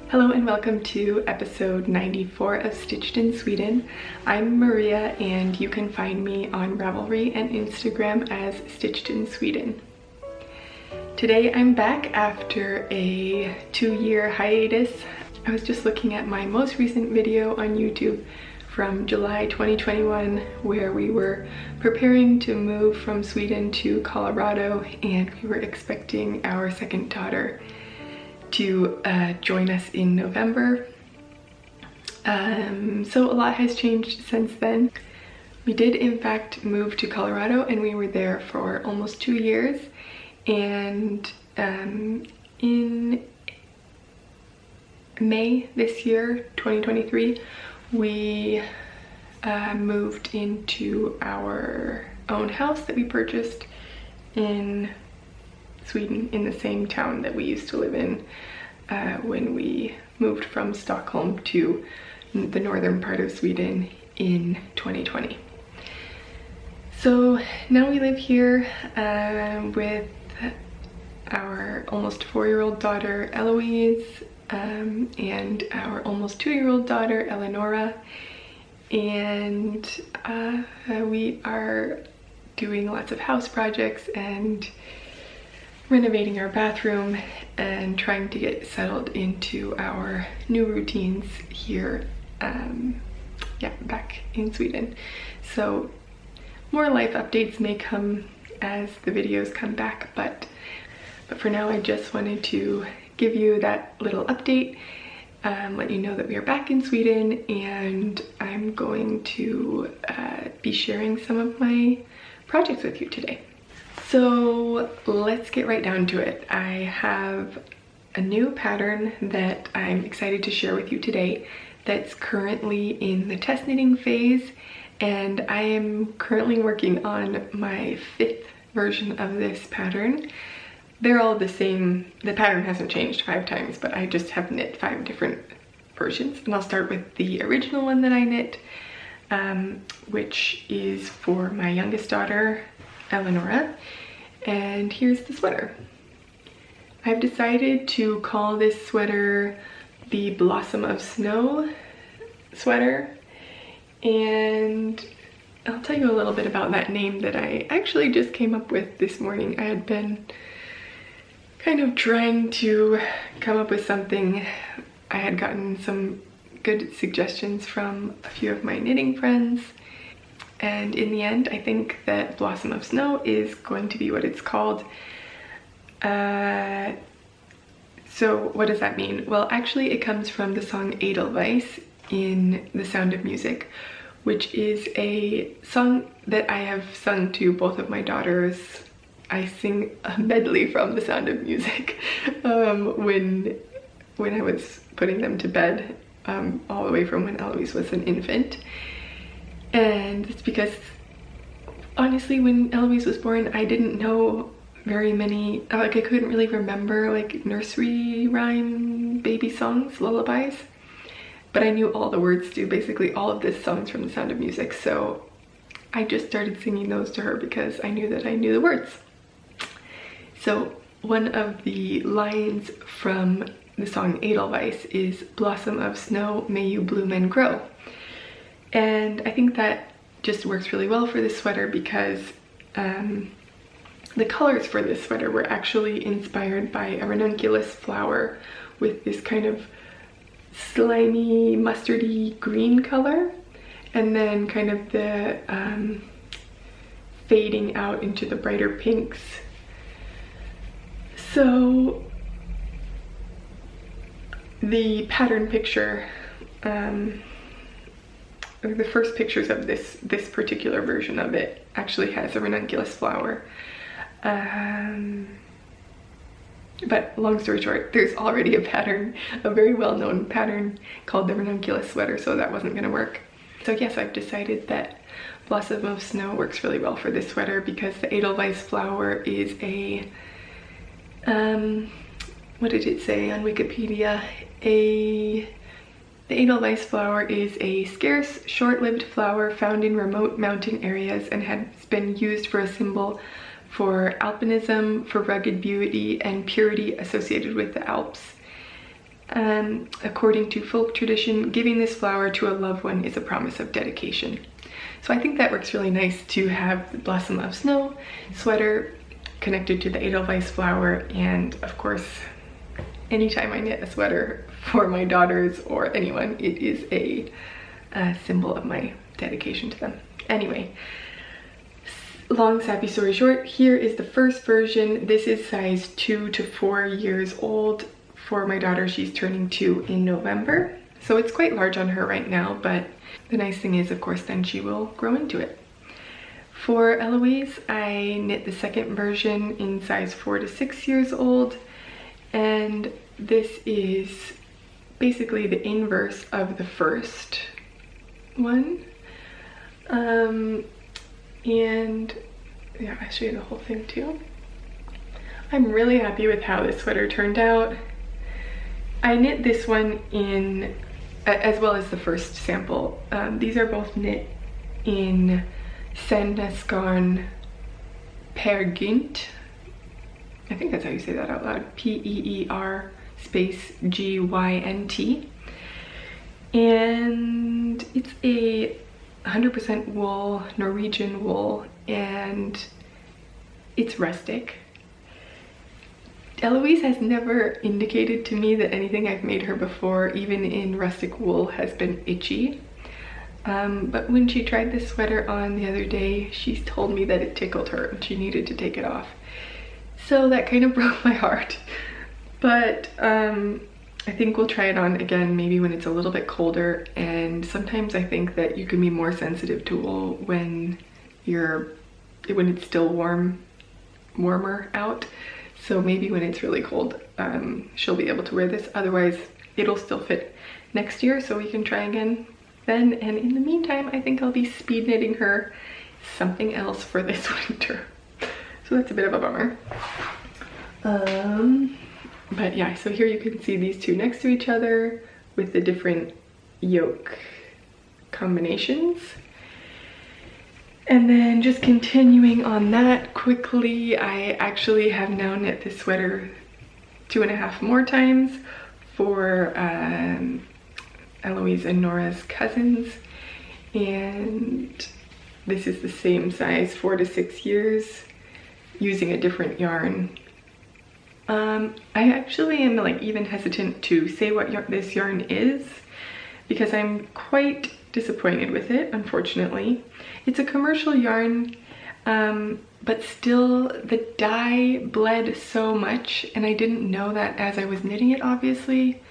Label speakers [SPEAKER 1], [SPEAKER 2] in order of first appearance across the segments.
[SPEAKER 1] Hello and welcome to episode 94 of Stitched in Sweden. I'm Maria and you can find me on Ravelry and Instagram as Stitched in Sweden. Today I'm back after a 2-year hiatus. I was just looking at my most recent video on YouTube from July 2021 where we were preparing to move from Sweden to Colorado and we were expecting our second daughter to join us in November. So a lot has changed since then. We did in fact move to Colorado and we were there for almost 2 years, and in May this year, 2023, we moved into our own house that we purchased in Sweden, in the same town that we used to live in when we moved from Stockholm to the northern part of Sweden in 2020. So now we live here with our almost 4-year-old daughter Eloise and our almost 2-year-old daughter Eleonora, and we are doing lots of house projects and renovating our bathroom and trying to get settled into our new routines here, back in Sweden. So more life updates may come as the videos come back, but for now I just wanted to give you that little update, let you know that we are back in Sweden, and I'm going to be sharing some of my projects with you today. So let's get right down to it. I have a new pattern that I'm excited to share with you today that's currently in the test knitting phase, and I am currently working on my 5th version of this pattern. They're all the same. The pattern hasn't changed 5 times, but I just have knit 5 different versions, and I'll start with the original one that I knit, which is for my youngest daughter Eleonora, and here's the sweater. I've decided to call this sweater the Blossom of Snow sweater, and I'll tell you a little bit about that name that I actually just came up with this morning. I had been kind of trying to come up with something. I had gotten some good suggestions from a few of my knitting friends, and in the end I think that Blossom of Snow is going to be what it's called. So what does that mean? Well, actually it comes from the song Edelweiss in The Sound of Music, which is a song that I have sung to both of my daughters. I sing a medley from The Sound of Music when I was putting them to bed, all the way from when Eloise was an infant. And it's because, honestly, when Eloise was born, I didn't know very many, I couldn't really remember like nursery rhyme baby songs, lullabies, but I knew all the words to basically all of the songs from The Sound of Music, so I just started singing those to her because I knew that I knew the words. So one of the lines from the song Edelweiss is "Blossom of Snow, may you bloom and grow." And I think that just works really well for this sweater because the colors for this sweater were actually inspired by a ranunculus flower with this kind of slimy, mustardy green color, and then kind of the fading out into the brighter pinks. So the pattern picture, the first pictures of this particular version of it actually has a ranunculus flower. But long story short, there's already a pattern, a very well-known pattern called the ranunculus sweater, so that wasn't gonna work. So yes, I've decided that Blossom of Snow works really well for this sweater because the Edelweiss flower is a, what did it say on Wikipedia? The Edelweiss flower is a scarce, short-lived flower found in remote mountain areas and has been used for a symbol for alpinism, for rugged beauty and purity associated with the Alps. According to folk tradition, giving this flower to a loved one is a promise of dedication. So I think that works really nice to have the Blossom of Snow sweater connected to the Edelweiss flower, and of course, anytime I knit a sweater for my daughters or anyone, it is a symbol of my dedication to them. Anyway, long sappy story short, here is the first version. This is size 2 to 4 years old. For my daughter, she's turning 2 in November. So it's quite large on her right now, but the nice thing is, of course, then she will grow into it. For Eloise, I knit the second version in size 4 to 6 years old. And this is basically the inverse of the first one. And yeah, I'll show you the whole thing too. I'm really happy with how this sweater turned out. I knit this one in, as well as the first sample. These are both knit in Sandnesgarn Pergynt. I think that's how you say that out loud. P-E-E-R space G-Y-N-T. And it's a 100% wool, Norwegian wool, and it's rustic. Eloise has never indicated to me that anything I've made her before, even in rustic wool, has been itchy. But when she tried this sweater on the other day, she told me that it tickled her and she needed to take it off. So that kind of broke my heart. But I think we'll try it on again, maybe when it's a little bit colder. And sometimes I think that you can be more sensitive to wool when it's still warmer out. So maybe when it's really cold, she'll be able to wear this. Otherwise, it'll still fit next year, so we can try again then. And in the meantime, I think I'll be speed knitting her something else for this winter. So that's a bit of a bummer. But yeah, so here you can see these two next to each other with the different yoke combinations. And then just continuing on that quickly, I actually have now knit this sweater 2.5 more times for Eloise and Nora's cousins. And this is the same size, 4 to 6 years, using a different yarn. I actually am like even hesitant to say what this yarn is because I'm quite disappointed with it, unfortunately. It's a commercial yarn, but still the dye bled so much, and I didn't know that as I was knitting it, obviously. It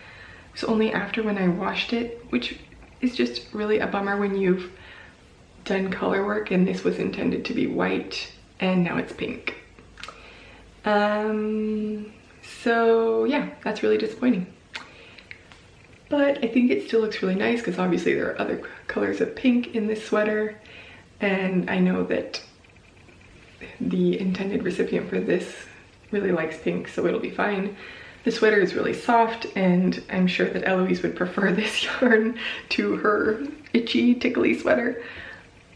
[SPEAKER 1] was only after when I washed it, which is just really a bummer when you've done color work and this was intended to be white and now it's pink. So yeah, that's really disappointing. But I think it still looks really nice because obviously there are other colors of pink in this sweater, and I know that the intended recipient for this really likes pink, so it'll be fine. The sweater is really soft, and I'm sure that Eloise would prefer this yarn to her itchy, tickly sweater.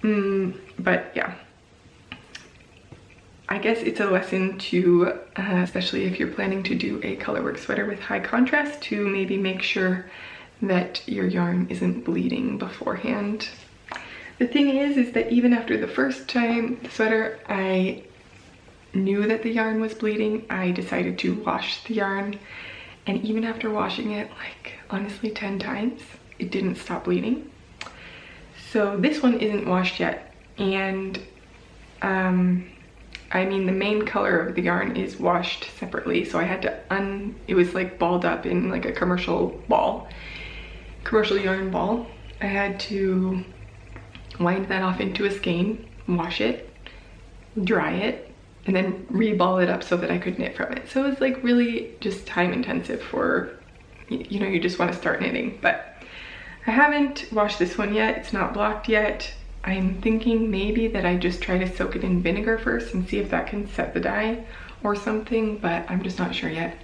[SPEAKER 1] But yeah, I guess it's a lesson to, especially if you're planning to do a colorwork sweater with high contrast, to maybe make sure that your yarn isn't bleeding beforehand. The thing is that even after the first time the sweater, I knew that the yarn was bleeding. I decided to wash the yarn, and even after washing it, like honestly 10 times, it didn't stop bleeding. So this one isn't washed yet, and I mean, the main color of the yarn is washed separately, so I had to it was like balled up in like a commercial yarn ball. I had to wind that off into a skein, wash it, dry it, and then re-ball it up so that I could knit from it. So it was like really just time intensive for, you know, you just want to start knitting. But I haven't washed this one yet, it's not blocked yet. I'm thinking maybe that I just try to soak it in vinegar first and see if that can set the dye or something, but I'm just not sure yet.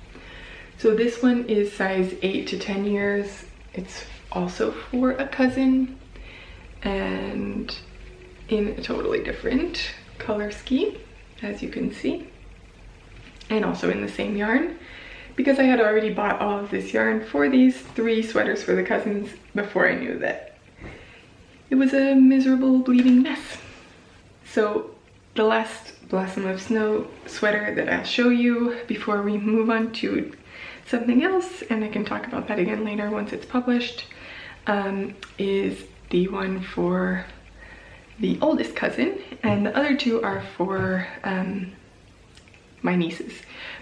[SPEAKER 1] So this one is size 8 to 10 years. It's also for a cousin and in a totally different color scheme, as you can see, and also in the same yarn. because I had already bought all of this yarn for these 3 sweaters for the cousins before I knew that it was a miserable bleeding mess. So the last Blossom of Snow sweater that I'll show you before we move on to something else, and I can talk about that again later once it's published, is the one for the oldest cousin, and the other 2 are for my nieces.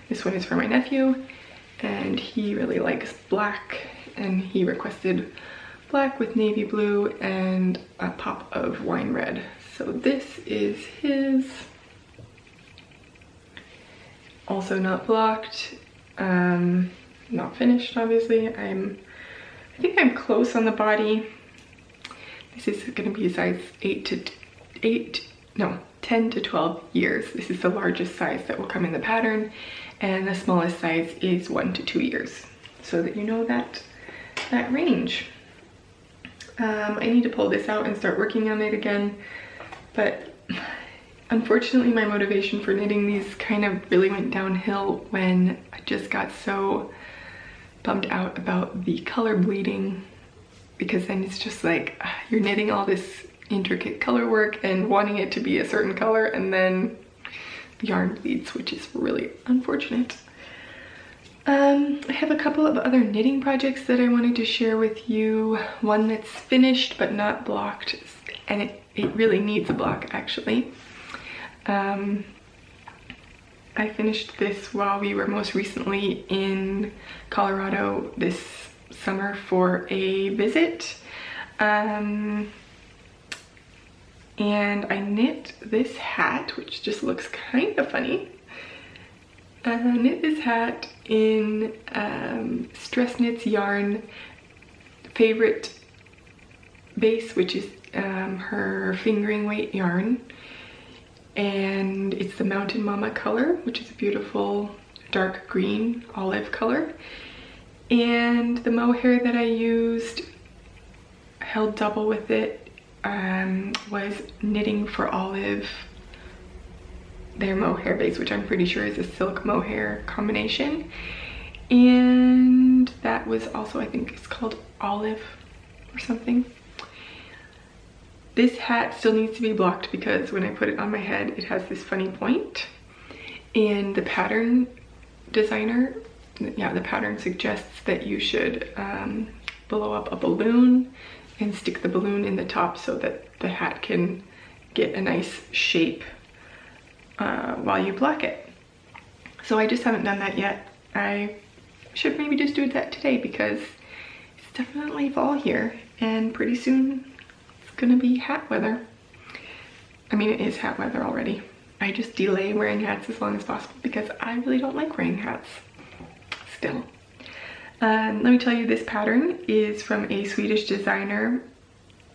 [SPEAKER 1] This one is for my nephew, and he really likes black, and he requested black with navy blue and a pop of wine red. So this is his. Also not blocked, not finished obviously. I think I'm close on the body. This is going to be a size 10 to 12 years. This is the largest size that will come in the pattern, and the smallest size is 1 to 2 years, so that you know that range. I need to pull this out and start working on it again, but unfortunately my motivation for knitting these kind of really went downhill when I just got so bummed out about the color bleeding, because then it's just like you're knitting all this intricate color work and wanting it to be a certain color, and then the yarn bleeds, which is really unfortunate. I have a couple of other knitting projects that I wanted to share with you. One that's finished but not blocked, and it really needs a block actually. I finished this while we were most recently in Colorado this summer for a visit. And I knit this hat, which just looks kind of funny. I knit this hat in Stress Knits yarn favorite base, which is her fingering weight yarn. And it's the Mountain Mama color, which is a beautiful dark green olive color. And the mohair that I used, held double with it, was Knitting for Olive, their mohair base, which I'm pretty sure is a silk mohair combination. And that was also, I think it's called Olive or something. This hat still needs to be blocked because when I put it on my head, it has this funny point. And the pattern designer, the pattern suggests that you should blow up a balloon and stick the balloon in the top so that the hat can get a nice shape while you block it. So I just haven't done that yet. I should maybe just do that today because it's definitely fall here, and pretty soon it's gonna be hat weather. I mean, it is hat weather already. I just delay wearing hats as long as possible because I really don't like wearing hats still. Let me tell you, this pattern is from a Swedish designer.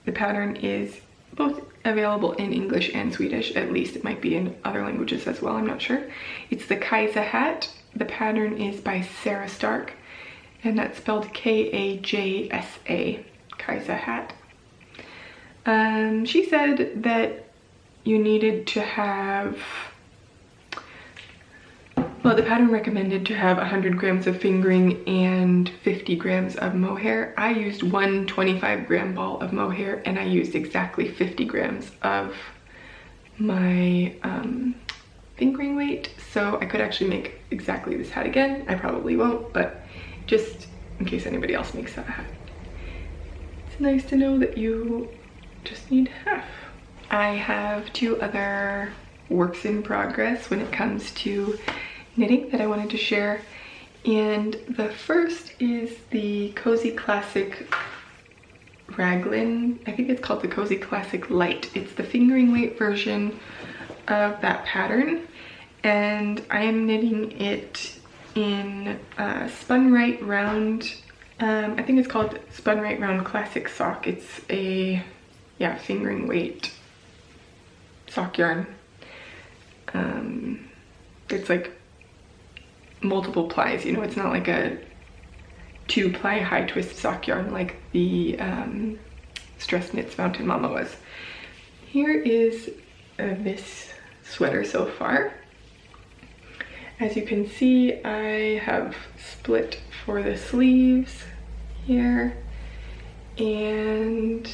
[SPEAKER 1] The pattern is both available in English and Swedish, at least. It might be in other languages as well, I'm not sure. It's the Kajsa hat. The pattern is by Sarah Stark, and that's spelled K-A-J-S-A, Kajsa hat. She said that you needed to have, well, the pattern recommended to have 100 grams of fingering and 50 grams of mohair. I used one 25-gram ball of mohair, and I used exactly 50 grams of my fingering weight, so I could actually make exactly this hat again. I probably won't, but just in case anybody else makes that hat. It's nice to know that you just need half. I have 2 other works in progress when it comes to knitting that I wanted to share, and the first is the Cozy Classic Raglan. I think it's called the Cozy Classic Light. It's the fingering weight version of that pattern, and I am knitting it in Spun Right Round. I think it's called Spun Right Round Classic Sock. It's a fingering weight sock yarn. It's like multiple plies, you know, it's not like a 2-ply high twist sock yarn like the Stress Knits Mountain Mama was. Here is this sweater so far. As you can see, I have split for the sleeves here, and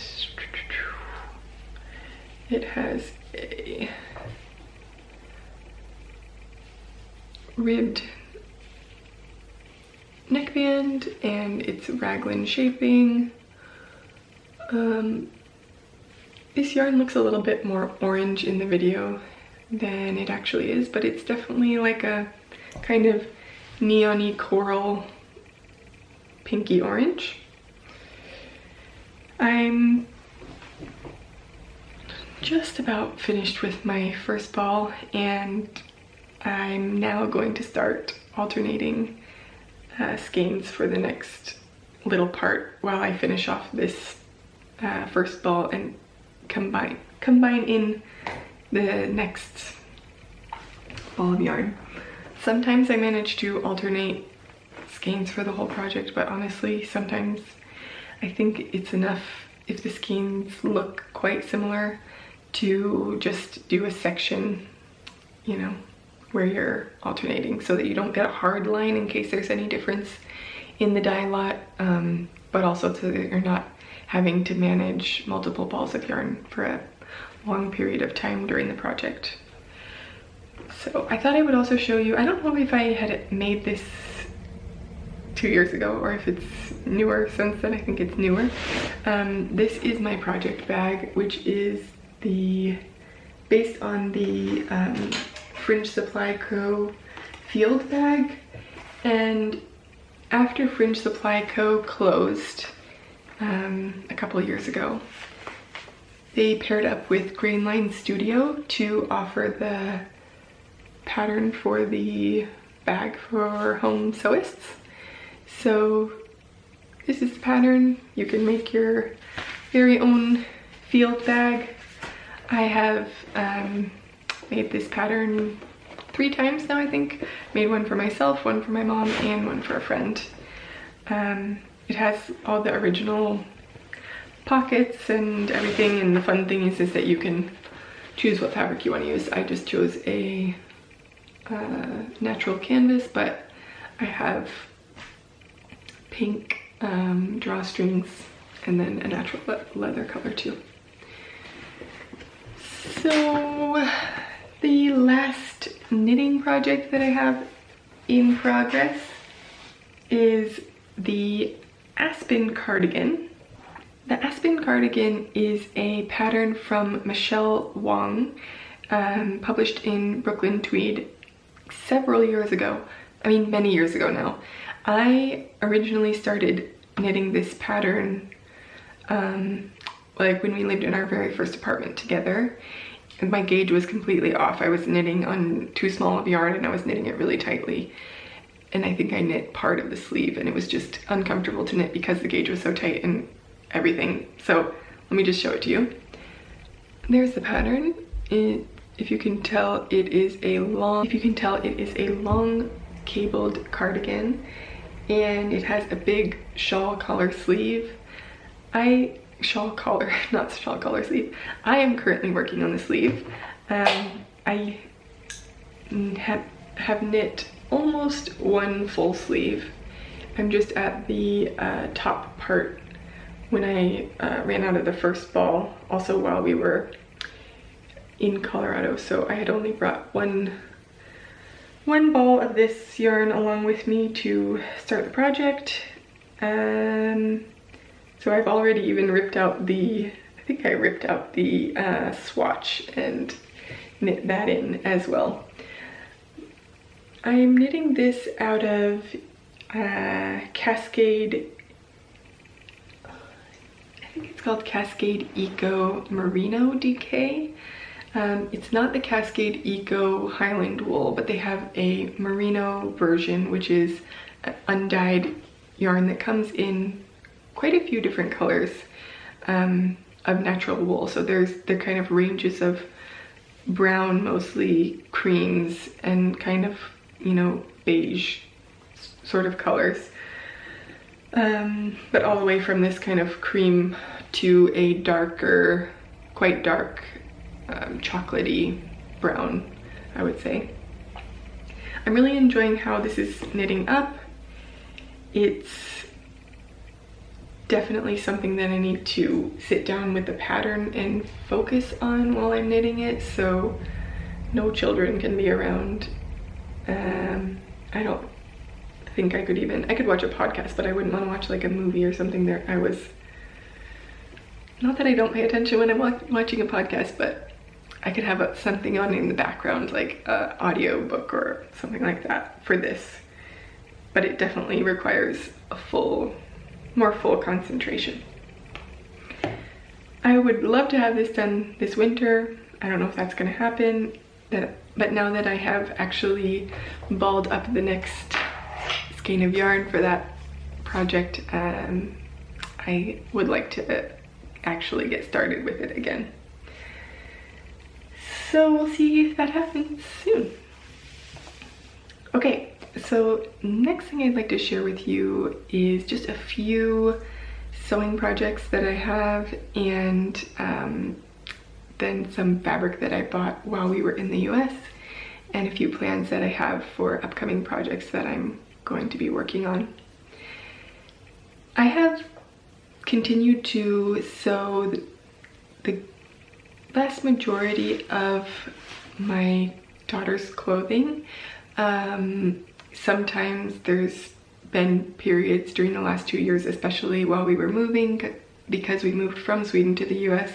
[SPEAKER 1] it has a ribbed neckband and it's raglan shaping. This yarn looks a little bit more orange in the video than it actually is, but it's definitely like a kind of neon-y coral pinky orange. I'm just about finished with my first ball, and I'm now going to start alternating skeins for the next little part while I finish off this first ball and combine in the next ball of yarn. Sometimes I manage to alternate skeins for the whole project, but honestly, sometimes I think it's enough if the skeins look quite similar to just do a section, you know, where you're alternating, so that you don't get a hard line in case there's any difference in the dye lot, but also so that you're not having to manage multiple balls of yarn for a long period of time during the project. So I thought I would also show you, I don't know if I had made this 2 years ago or if it's newer since then. I think it's newer. This is my project bag, which is based on the Fringe Supply Co. field bag, and after Fringe Supply Co. closed a couple of years ago, they paired up with Grainline Studio to offer the pattern for the bag for home sewists. So this is the pattern. You can make your very own field bag. I have made this pattern 3 times now, I think. Made one for myself, one for my mom, and one for a friend. It has all the original pockets and everything, and the fun thing is that you can choose what fabric you want to use. I just chose a natural canvas, but I have pink drawstrings and then a natural leather color too. So the last knitting project that I have in progress is the Aspen cardigan. The Aspen cardigan is a pattern from Michelle Wong, published in Brooklyn Tweed several years ago. I mean, many years ago now. I originally started knitting this pattern like when we lived in our very first apartment together, and my gauge was completely off. I was knitting on too small of yarn and I was knitting it really tightly. And I think I knit part of the sleeve and it was just uncomfortable to knit because the gauge was so tight and everything. So let me just show it to you. There's the pattern. If you can tell, it is a long cabled cardigan, and it has a big shawl collar sleeve. Shawl collar sleeve. I am currently working on the sleeve. I have knit almost one full sleeve. I'm just at the top part when I ran out of the first ball, also while we were in Colorado, so I had only brought one ball of this yarn along with me to start the project. So I've already even ripped out I think I ripped out the swatch and knit that in as well. I'm knitting this out of Cascade, I think it's called Cascade Eco Merino DK. It's not the Cascade Eco Highland wool, but they have a merino version, which is undyed yarn that comes in quite a few different colors of natural wool. So they're kind of ranges of brown, mostly creams, and kind of, you know, beige sort of colors. But all the way from this kind of cream to a darker, quite dark, chocolatey brown, I would say. I'm really enjoying how this is knitting up. It's definitely something that I need to sit down with the pattern and focus on while I'm knitting it, so no children can be around. I don't think I could watch a podcast, but I wouldn't want to watch like a movie or something there. Not that I don't pay attention when I'm watching a podcast, but I could have something on in the background, like an audio book or something like that for this. But it definitely requires a more full concentration. I would love to have this done this winter. I don't know if that's gonna happen, but now that I have actually balled up the next skein of yarn for that project, I would like to actually get started with it again. So we'll see if that happens soon. Okay, so next thing I'd like to share with you is just a few sewing projects that I have, and then some fabric that I bought while we were in the US, and a few plans that I have for upcoming projects that I'm going to be working on. I have continued to sew the vast majority of my daughter's clothing. Sometimes there's been periods during the last 2 years, especially while we were moving, because we moved from Sweden to the US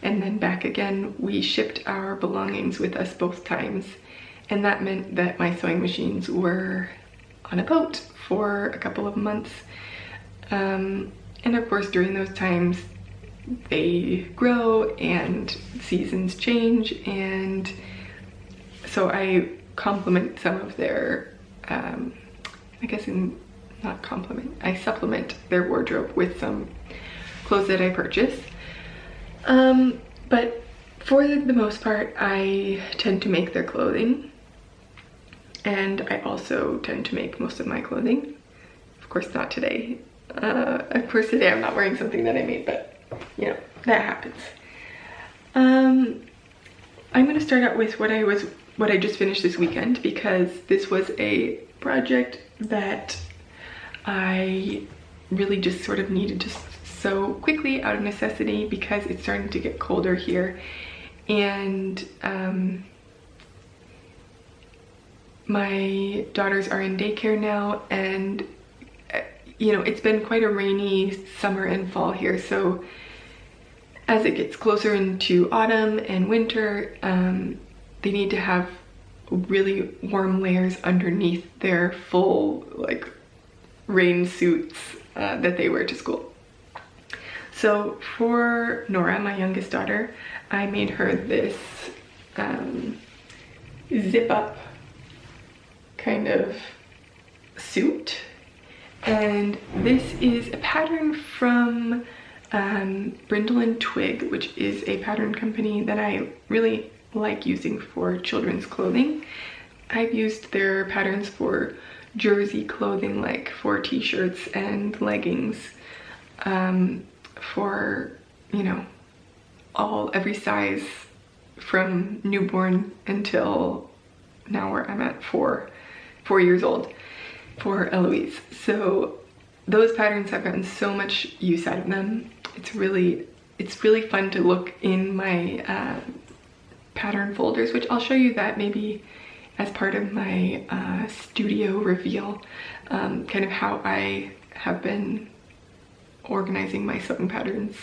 [SPEAKER 1] and then back again. We shipped our belongings with us both times, and that meant that my sewing machines were on a boat for a couple of months. And of course, during those times, they grow and seasons change, and so I complement some of their, I supplement their wardrobe with some clothes that I purchase. But for the most part, I tend to make their clothing, and I also tend to make most of my clothing. Of course, not today. Of course, today I'm not wearing something that I made, but you know, that happens. I'm gonna start out with what I just finished this weekend, because this was a project that I really just sort of needed to sew quickly out of necessity, because it's starting to get colder here, and my daughters are in daycare now, and you know, it's been quite a rainy summer and fall here, so as it gets closer into autumn and winter, they need to have really warm layers underneath their full like rain suits that they wear to school. So for Nora, my youngest daughter, I made her this zip up kind of suit, and this is a pattern from Brindle and Twig, which is a pattern company that I really like using for children's clothing. I've used their patterns for jersey clothing, like for t-shirts and leggings, for, you know, every size from newborn until now, where I'm at 4 years old, for Eloise. So those patterns have gotten so much use out of them. It's really fun to look in my pattern folders, which I'll show you that maybe as part of my studio reveal, kind of how I have been organizing my sewing patterns,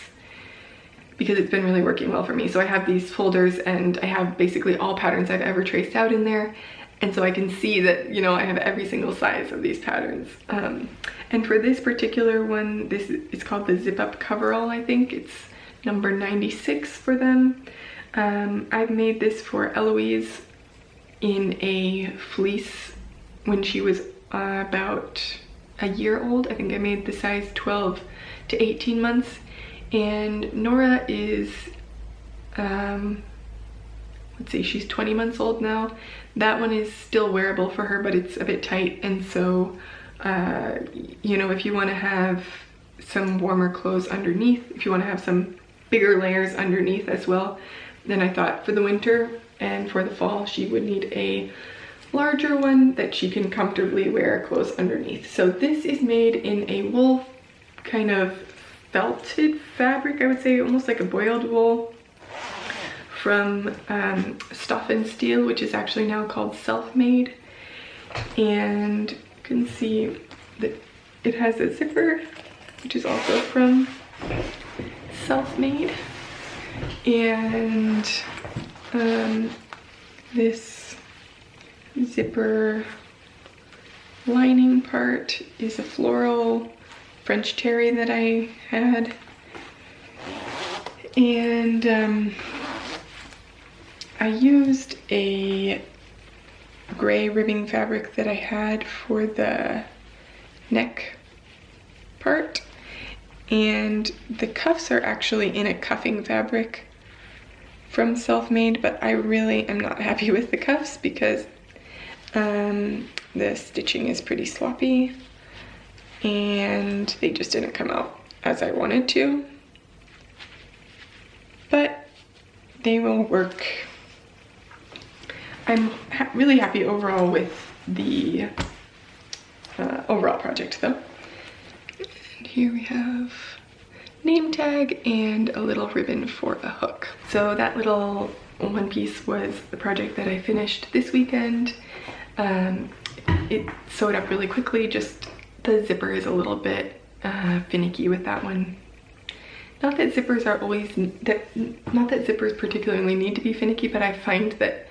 [SPEAKER 1] because it's been really working well for me. So I have these folders, and I have basically all patterns I've ever traced out in there, and so I can see that, you know, I have every single size of these patterns. And for this particular one, this is called the Zip Up Coverall, I think. It's number 96 for them. I've made this for Eloise in a fleece when she was about a year old. I think I made the size 12 to 18 months. And Nora is, let's see, she's 20 months old now. That one is still wearable for her, but it's a bit tight. And so, you know, if you want to have some warmer clothes underneath, if you want to have some bigger layers underneath as well, then I thought for the winter and for the fall, she would need a larger one that she can comfortably wear clothes underneath. So this is made in a wool kind of felted fabric, I would say, almost like a boiled wool from Stuff and Steel, which is actually now called Self-Made. And you can see that it has a zipper, which is also from Self-Made. And this zipper lining part is a floral French terry that I had. And I used a gray ribbing fabric that I had for the neck part, and the cuffs are actually in a cuffing fabric from Self-Made, but I really am not happy with the cuffs because the stitching is pretty sloppy and they just didn't come out as I wanted to, but they will work. I'm really happy overall with the overall project though. And here we have name tag and a little ribbon for a hook. So that little one piece was the project that I finished this weekend. It sewed up really quickly, just the zipper is a little bit finicky with that one. Not that zippers are always, not that zippers particularly need to be finicky, but I find that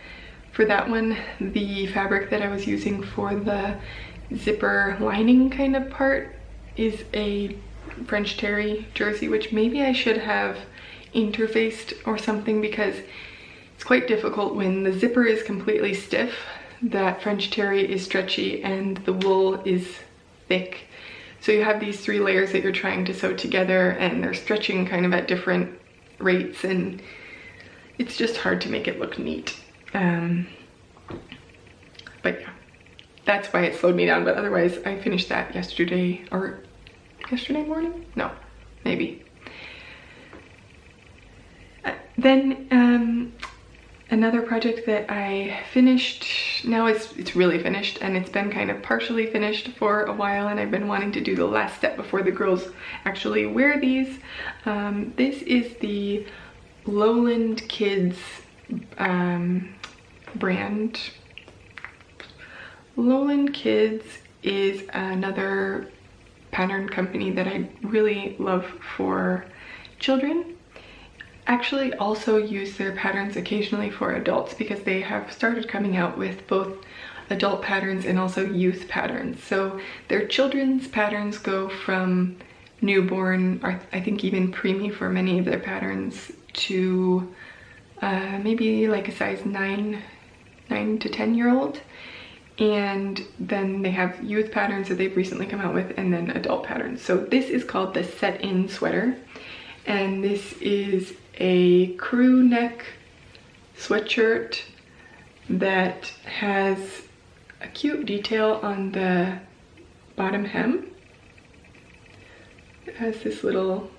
[SPEAKER 1] for that one, the fabric that I was using for the zipper lining kind of part is a French terry jersey, which maybe I should have interfaced or something, because it's quite difficult when the zipper is completely stiff, that French terry is stretchy and the wool is thick. So you have these 3 layers that you're trying to sew together and they're stretching kind of at different rates, and it's just hard to make it look neat. But yeah, that's why it slowed me down. But otherwise I finished that yesterday, or yesterday morning? No, maybe. Then another project that I finished, now it's really finished, and it's been kind of partially finished for a while, and I've been wanting to do the last step before the girls actually wear these. This is the Lowland Kids brand. Lowland Kids is another pattern company that I really love for children. Actually also use their patterns occasionally for adults, because they have started coming out with both adult patterns and also youth patterns. So their children's patterns go from newborn, or I think even preemie for many of their patterns, to maybe like a size 9 to 10-year-old. And then they have youth patterns that they've recently come out with, and then adult patterns. So this is called the Set-In Sweater, and this is a crew neck sweatshirt that has a cute detail on the bottom hem. It has this little,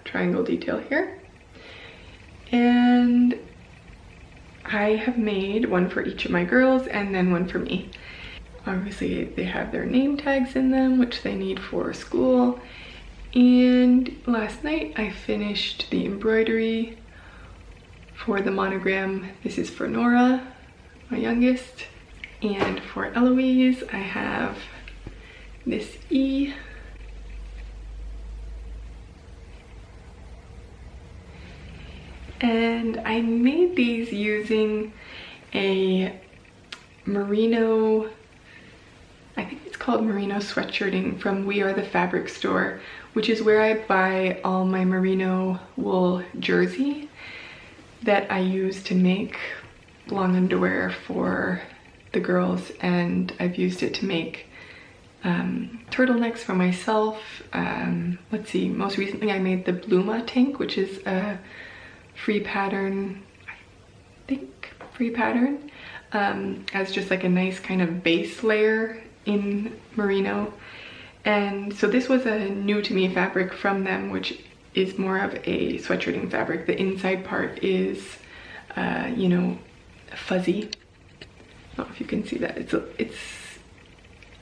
[SPEAKER 1] triangle detail here. And I have made one for each of my girls and then one for me. Obviously they have their name tags in them, which they need for school. And last night I finished the embroidery for the monogram. This is for Nora, my youngest. And for Eloise, I have this E. And I made these using a merino, I think it's called merino sweatshirting from We Are the Fabric Store, which is where I buy all my merino wool jersey that I use to make long underwear for the girls, and I've used it to make turtlenecks for myself. Let's see, most recently I made the Bluma tank, which is a free pattern, I think free pattern, as just like a nice kind of base layer in merino. And so this was a new to me fabric from them, which is more of a sweatshirting fabric. The inside part is, you know, fuzzy, don't know if you can see that. It's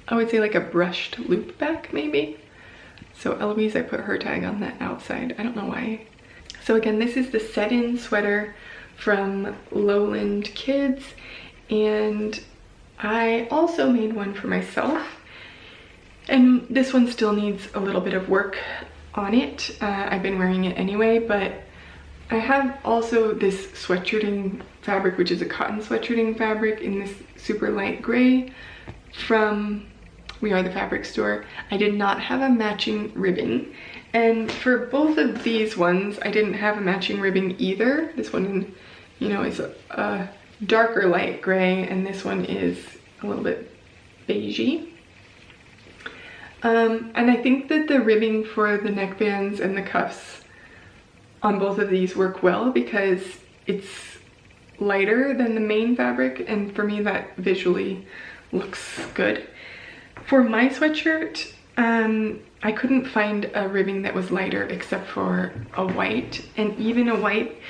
[SPEAKER 1] I would say like a brushed loop back maybe. So Eloise, I put her tag on that outside. I don't know why. So again, this is the set-in sweater from Lowland Kids, and I also made one for myself. And this one still needs a little bit of work on it. I've been wearing it anyway, but I have also this sweatshirting fabric, which is a cotton sweatshirting fabric in this super light gray from We Are the Fabric store. I did not have a matching ribbing. And for both of these ones, I didn't have a matching ribbing either. This one, you know, is a darker light gray, and this one is a little bit beigey. And I think that the ribbing for the neckbands and the cuffs on both of these work well because it's lighter than the main fabric, and for me that visually looks good. For my sweatshirt, I couldn't find a ribbing that was lighter except for a white, and even a white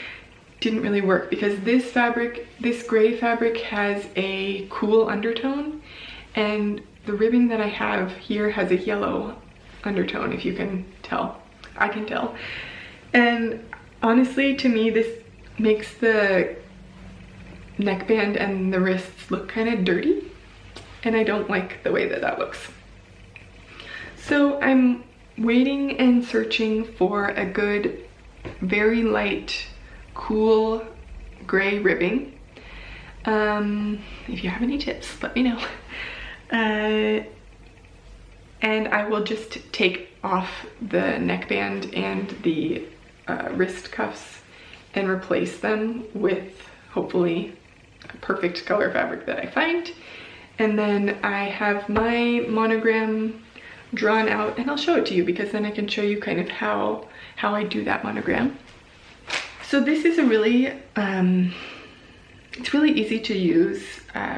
[SPEAKER 1] didn't really work because this fabric, this gray fabric, has a cool undertone, and the ribbing that I have here has a yellow undertone, if you can tell. I can tell. And honestly, to me, this makes the neckband and the wrists look kind of dirty, and I don't like the way that that looks. So I'm waiting and searching for a good, very light, cool gray ribbing. If you have any tips, let me know. And I will just take off the neckband and the wrist cuffs and replace them with hopefully a perfect color fabric that I find. And then I have my monogram drawn out, and I'll show it to you because then I can show you kind of how I do that monogram. So this is a really, it's really easy to use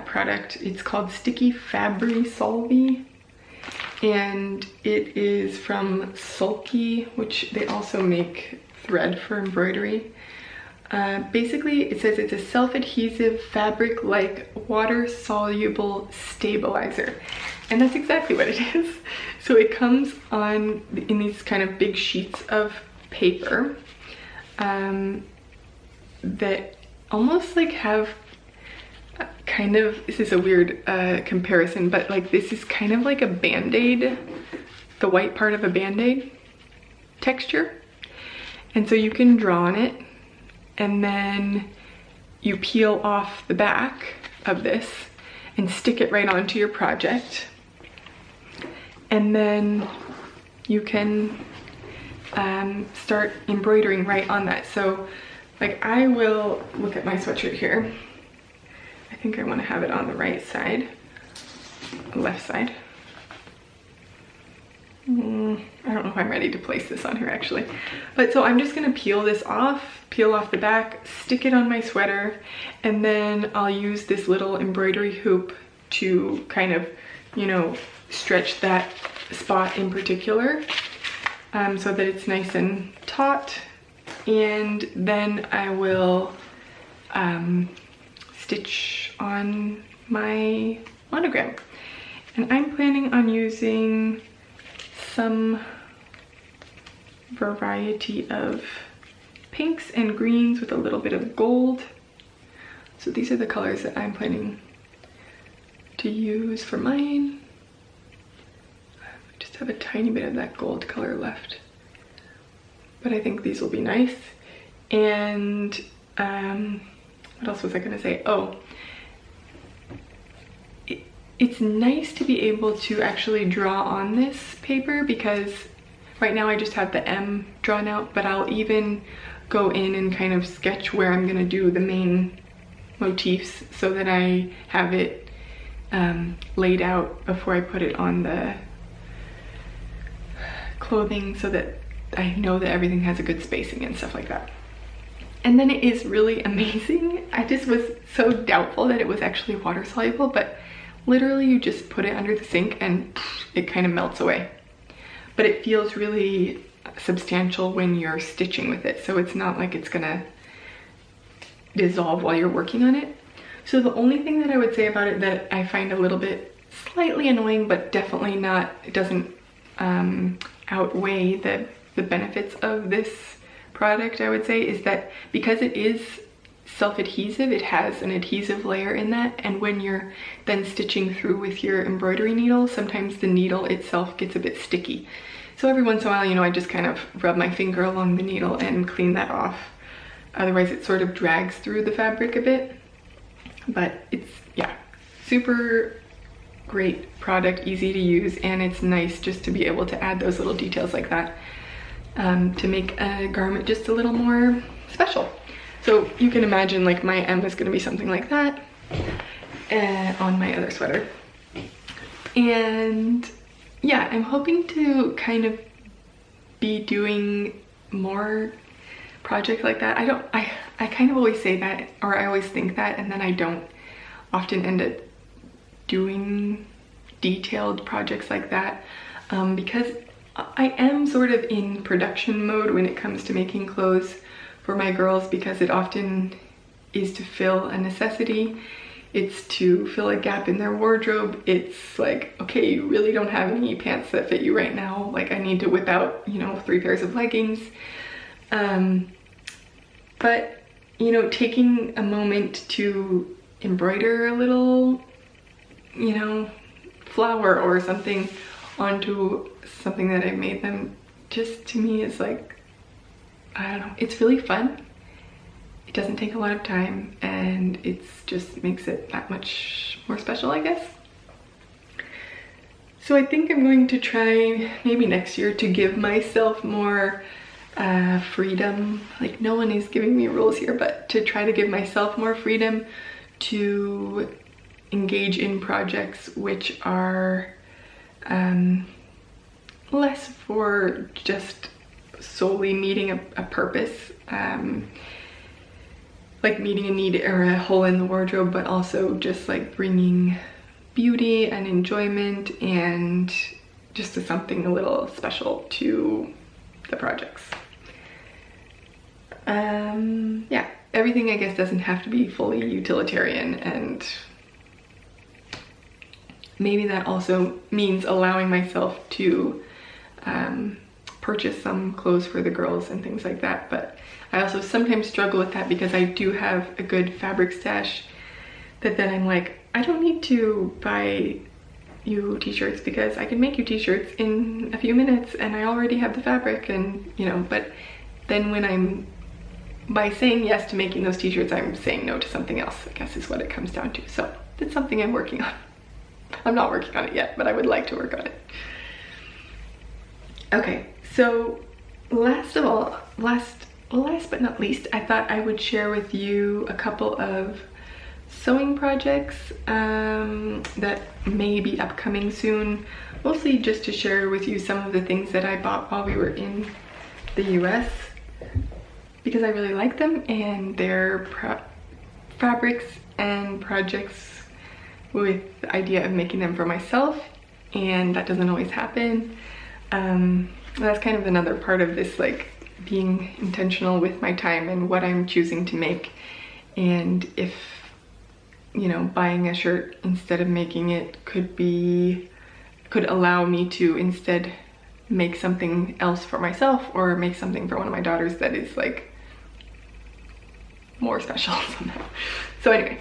[SPEAKER 1] product. It's called Sticky Fabry Solvi, and it is from Sulky, which they also make thread for embroidery. Basically, it says it's a self-adhesive fabric-like water-soluble stabilizer, and that's exactly what it is. So it comes on in these kind of big sheets of paper that almost like have kind of, this is a weird comparison, but like this is kind of like a Band-Aid, the white part of a Band-Aid texture. And so you can draw on it, and then you peel off the back of this and stick it right onto your project. And then you can start embroidering right on that. So like I will look at my sweatshirt here. I think I want to have it on the right side, left side. I don't know if I'm ready to place this on here actually. But so I'm just gonna peel this off, peel off the back, stick it on my sweater, and then I'll use this little embroidery hoop to kind of, you know, stretch that spot in particular so that it's nice and taut. And then I will stitch on my monogram. And I'm planning on using some variety of pinks and greens with a little bit of gold. So these are the colors that I'm planning to use for mine. I just have a tiny bit of that gold color left, but I think these will be nice. And what else was I gonna say? Oh, it's nice to be able to actually draw on this paper because right now I just have the M drawn out, but I'll even go in and kind of sketch where I'm gonna do the main motifs so that I have it laid out before I put it on the clothing so that I know that everything has a good spacing and stuff like that. And then it is really amazing. I just was so doubtful that it was actually water soluble, but literally you just put it under the sink and it kind of melts away. But it feels really substantial when you're stitching with it, so it's not like it's gonna dissolve while you're working on it. So the only thing that I would say about it that I find a little bit slightly annoying, but definitely not, it doesn't outweigh the benefits of this product, I would say, is that because it is self-adhesive, it has an adhesive layer in that, and when you're then stitching through with your embroidery needle, sometimes the needle itself gets a bit sticky. So every once in a while, you know, I just kind of rub my finger along the needle and clean that off. Otherwise it sort of drags through the fabric a bit. But it's, yeah, super great product, easy to use, and it's nice just to be able to add those little details like that to make a garment just a little more special. So you can imagine like my M is going to be something like that on my other sweater. And yeah, I'm hoping to kind of be doing more projects like that. I kind of always say that, or I always think that, and then I don't often end up doing detailed projects like that because I am sort of in production mode when it comes to making clothes for my girls, because it often is to fill a necessity. It's to fill a gap in their wardrobe. It's like, okay, you really don't have any pants that fit you right now. Like, I need to whip out, you know, 3 pairs of leggings. But, you know, taking a moment to embroider a little, you know, flower or something onto something that I've made them, just to me is like, I don't know, it's really fun. It doesn't take a lot of time, and it's just makes it that much more special, I guess. So I think I'm going to try maybe next year to give myself more freedom. Like, no one is giving me rules here, but to try to give myself more freedom to engage in projects which are less for just solely meeting a purpose, like meeting a need or a hole in the wardrobe, but also just like bringing beauty and enjoyment and just something a little special to the projects. Yeah, everything I guess doesn't have to be fully utilitarian, and maybe that also means allowing myself to purchase some clothes for the girls and things like that. But I also sometimes struggle with that because I do have a good fabric stash that then I'm like, I don't need to buy you t-shirts because I can make you t-shirts in a few minutes and I already have the fabric, and you know, but then when by saying yes to making those t-shirts, I'm saying no to something else, I guess is what it comes down to. So it's something I'm working on. I'm not working on it yet, but I would like to work on it. Okay, so last but not least, I thought I would share with you a couple of sewing projects that may be upcoming soon, mostly just to share with you some of the things that I bought while we were in the US, because I really like them, and they're fabrics and projects with the idea of making them for myself, and that doesn't always happen. That's kind of another part of this, like being intentional with my time and what I'm choosing to make. And if, you know, buying a shirt instead of making it could allow me to instead make something else for myself, or make something for one of my daughters that is like more special somehow. So anyway,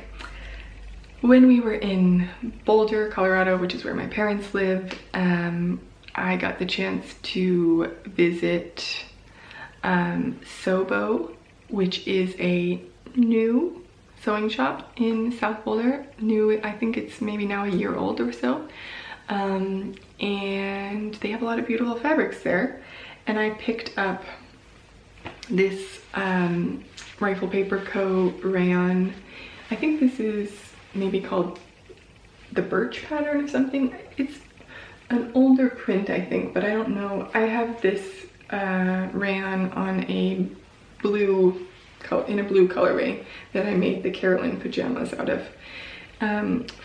[SPEAKER 1] when we were in Boulder, Colorado, which is where my parents live, I got the chance to visit Sobo, which is a new sewing shop in South Boulder. New, I think it's maybe now a year old or so. And they have a lot of beautiful fabrics there. And I picked up this Rifle Paper Co. rayon. I think this is maybe called the Birch pattern or something. It's an older print, I think, but I don't know. I have this rayon on a blue colorway that I made the Carolyn pajamas out of.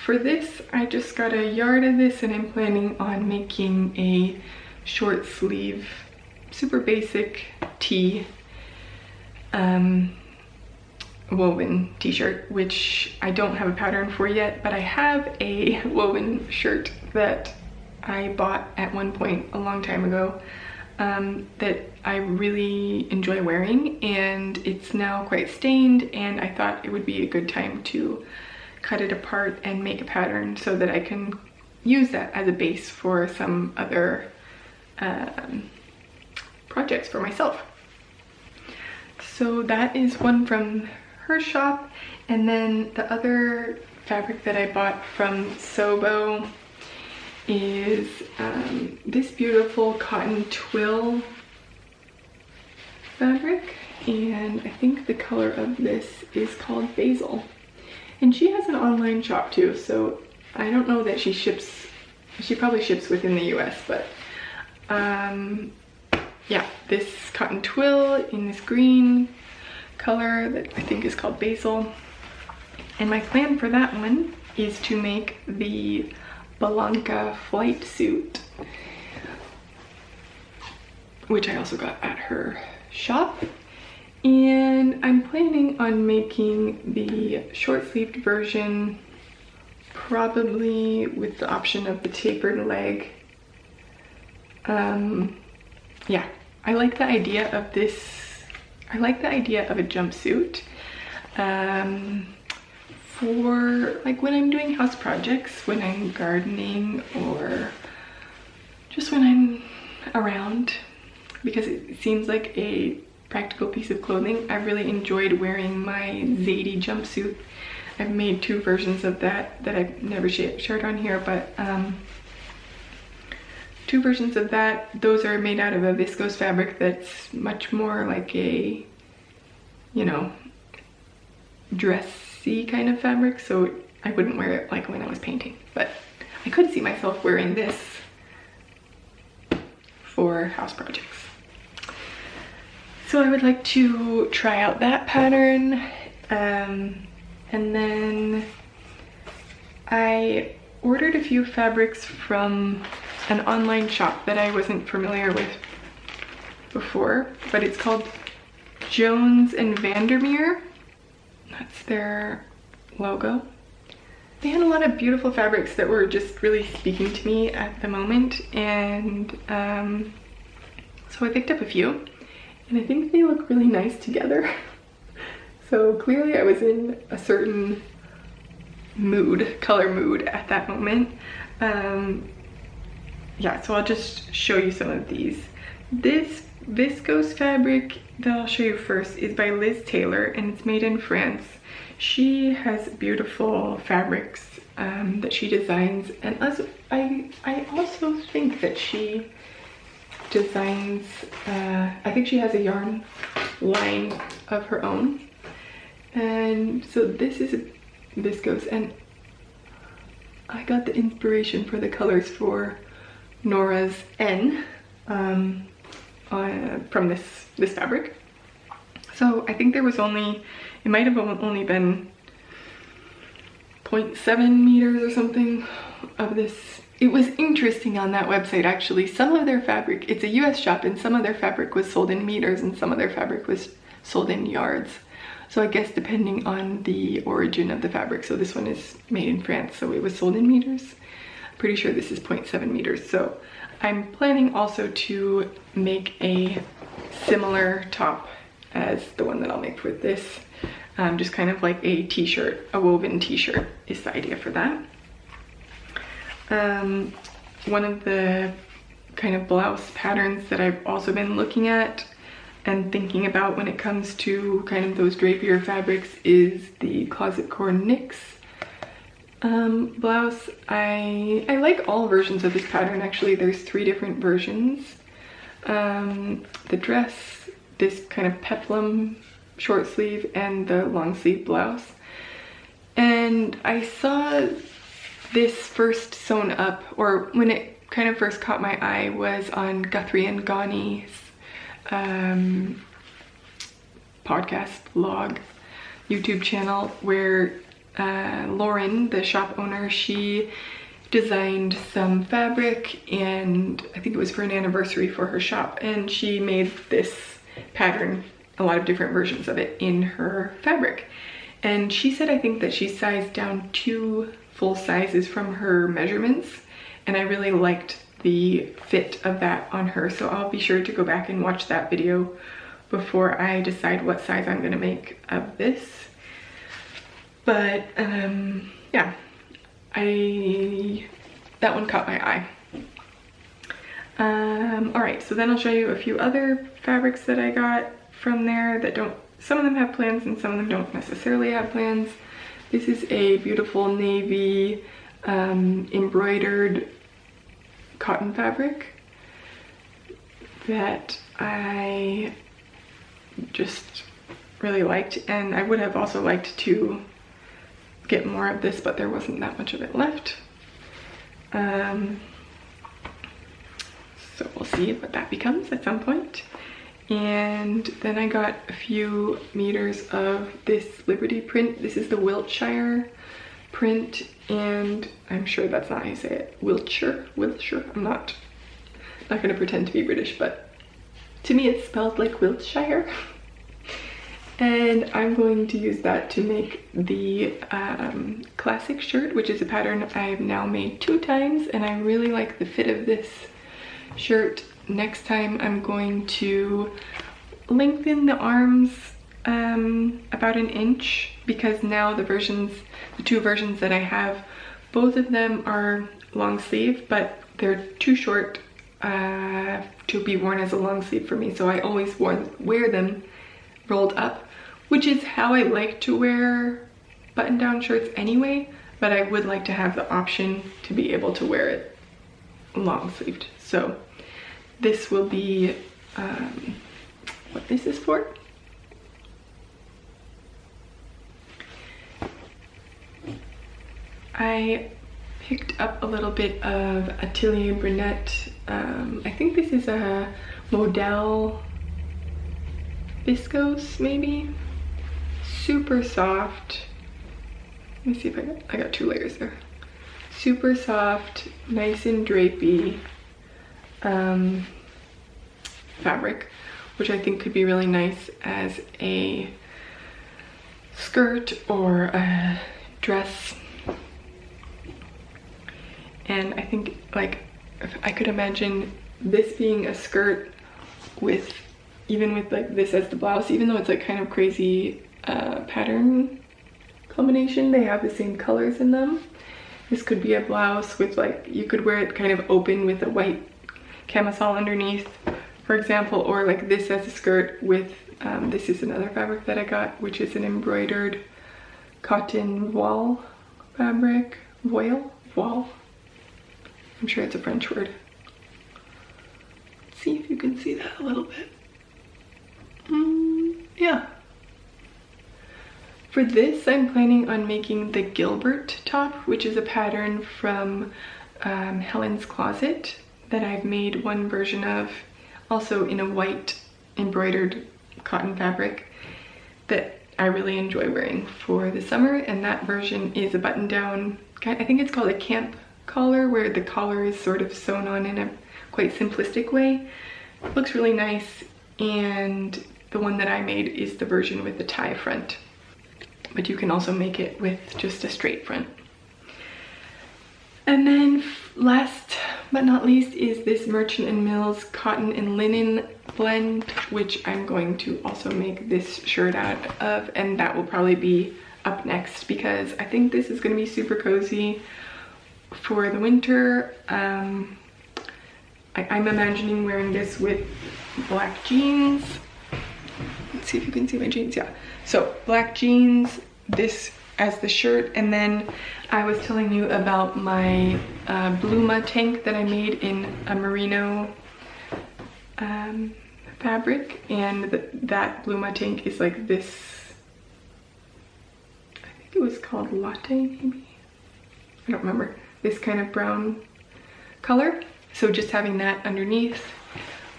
[SPEAKER 1] For this, I just got a yard of this, and I'm planning on making a short sleeve, super basic tee woven t-shirt, which I don't have a pattern for yet, but I have a woven shirt that I bought at one point a long time ago that I really enjoy wearing, and it's now quite stained, and I thought it would be a good time to cut it apart and make a pattern so that I can use that as a base for some other projects for myself. So that is one from her shop, and then the other fabric that I bought from Sobo is this beautiful cotton twill fabric, and I think the color of this is called Basil. And she has an online shop too, so I don't know that she probably ships within the US, but yeah, this cotton twill in this green color that I think is called Basil. And my plan for that one is to make the Balanca flight suit, which I also got at her shop. And I'm planning on making the short-sleeved version, probably with the option of the tapered leg. Yeah, I like the idea of this. I like the idea of a jumpsuit for like when I'm doing house projects, when I'm gardening, or just when I'm around, because it seems like a practical piece of clothing. I really enjoyed wearing my Zadie jumpsuit. I've made 2 versions of that I've never shared on here, but 2 versions of that. Those are made out of a viscose fabric that's much more like a, you know, dressy kind of fabric, so I wouldn't wear it like when I was painting, but I could see myself wearing this for house projects. So I would like to try out that pattern, and then I ordered a few fabrics from an online shop that I wasn't familiar with before, but it's called Jones and Vandermeer. That's their logo. They had a lot of beautiful fabrics that were just really speaking to me at the moment, and so I picked up a few, and I think they look really nice together. So clearly I was in a certain mood, color mood at that moment. Yeah, so I'll just show you some of these. This viscose fabric that I'll show you first is by Liz Taylor, and it's made in France. She has beautiful fabrics that she designs, and I also think that she designs, I think she has a yarn line of her own. And so this is viscose, and I got the inspiration for the colors for Nora's N from this fabric. So I think there was only, it might have only been 0.7 meters or something of this. It was interesting on that website actually. Some of their fabric, it's a US shop, and some of their fabric was sold in meters and some of their fabric was sold in yards. So I guess depending on the origin of the fabric. So this one is made in France, so it was sold in meters. Pretty sure this is 0.7 meters. So I'm planning also to make a similar top as the one that I'll make with this. Just kind of like a t-shirt, a woven t-shirt is the idea for that. One of the kind of blouse patterns that I've also been looking at and thinking about when it comes to kind of those drapier fabrics is the Closet Core Knits blouse. I like all versions of this pattern actually. There's 3 different versions. The dress, this kind of peplum short sleeve, and the long sleeve blouse. And I saw this first sewn up, or when it kind of first caught my eye, was on Guthrie and Ghani's podcast blog YouTube channel, where Lauren, the shop owner, she designed some fabric, and I think it was for an anniversary for her shop, and she made this pattern a lot of different versions of it in her fabric. And she said, I think that she sized down 2 full sizes from her measurements, and I really liked the fit of that on her. So I'll be sure to go back and watch that video before I decide what size I'm gonna make of this. But yeah, that one caught my eye. All right, so then I'll show you a few other fabrics that I got from there that some of them have plans and some of them don't necessarily have plans. This is a beautiful navy embroidered cotton fabric that I just really liked, and I would have also liked to get more of this, but there wasn't that much of it left. So we'll see what that becomes at some point. And then I got a few meters of this Liberty print. This is the Wiltshire print, and I'm sure that's not how you say it. Wiltshire. I'm not gonna pretend to be British, but to me it spelled like Wiltshire. And I'm going to use that to make the classic shirt, which is a pattern I've now made 2 times, and I really like the fit of this shirt. Next time I'm going to lengthen the arms about 1 inch, because now the 2 versions that I have, both of them are long sleeve, but they're too short to be worn as a long sleeve for me. So I always wear them rolled up, which is how I like to wear button-down shirts anyway, but I would like to have the option to be able to wear it long sleeved. So this will be what this is for. I picked up a little bit of Atelier Brunette. I think this is a Model viscose, maybe. Super soft. Let me see if I got 2 layers there. Super soft, nice and drapey fabric, which I think could be really nice as a skirt or a dress. And I think, like, if I could imagine this being a skirt with, even with like this as the blouse, even though it's like kind of crazy pattern combination, they have the same colors in them. This could be a blouse with, like, you could wear it kind of open with a white camisole underneath, for example, or like this as a skirt with, this is another fabric that I got, which is an embroidered cotton voile fabric. Voile? I'm sure it's a French word. Let's see if you can see that a little bit. Yeah. For this, I'm planning on making the Gilbert top, which is a pattern from Helen's Closet that I've made 1 version of, also in a white embroidered cotton fabric that I really enjoy wearing for the summer. And that version is a button down, I think it's called a camp collar, where the collar is sort of sewn on in a quite simplistic way. It looks really nice, and the one that I made is the version with the tie front, but you can also make it with just a straight front. And then last but not least is this Merchant & Mills cotton and linen blend, which I'm going to also make this shirt out of, and that will probably be up next because I think this is going to be super cozy for the winter. I'm imagining wearing this with black jeans. Let's see if you can see my jeans. Yeah, so black jeans, this as the shirt, and then I was telling you about my Bluma tank that I made in a merino fabric, and that Bluma tank is like this, I think it was called Latte maybe, I don't remember, this kind of brown color. So just having that underneath,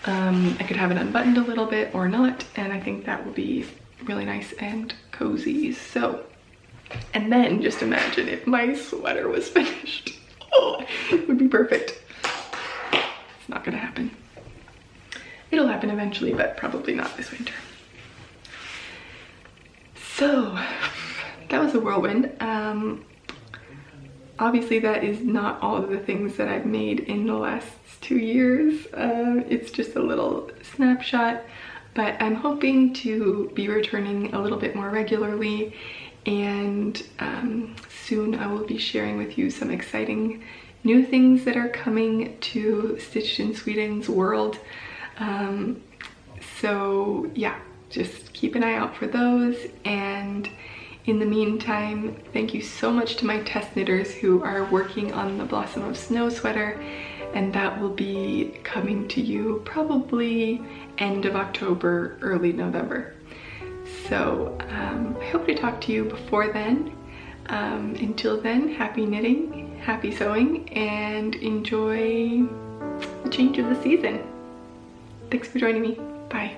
[SPEAKER 1] I could have it unbuttoned a little bit or not, and I think that will be really nice and cozy. So, and then just imagine if my sweater was finished. Oh, it would be perfect. It's not gonna happen. It'll happen eventually, but probably not this winter. So that was a whirlwind. Obviously that is not all of the things that I've made in the last 2 years. It's just a little snapshot, but I'm hoping to be returning a little bit more regularly, and soon I will be sharing with you some exciting new things that are coming to Stitched in Sweden's world. So yeah, just keep an eye out for those, and in the meantime, thank you so much to my test knitters who are working on the Blossom of Snow sweater, and that will be coming to you probably end of October, early November. So I hope to talk to you before then. Until then, happy knitting, happy sewing, and enjoy the change of the season. Thanks for joining me. Bye.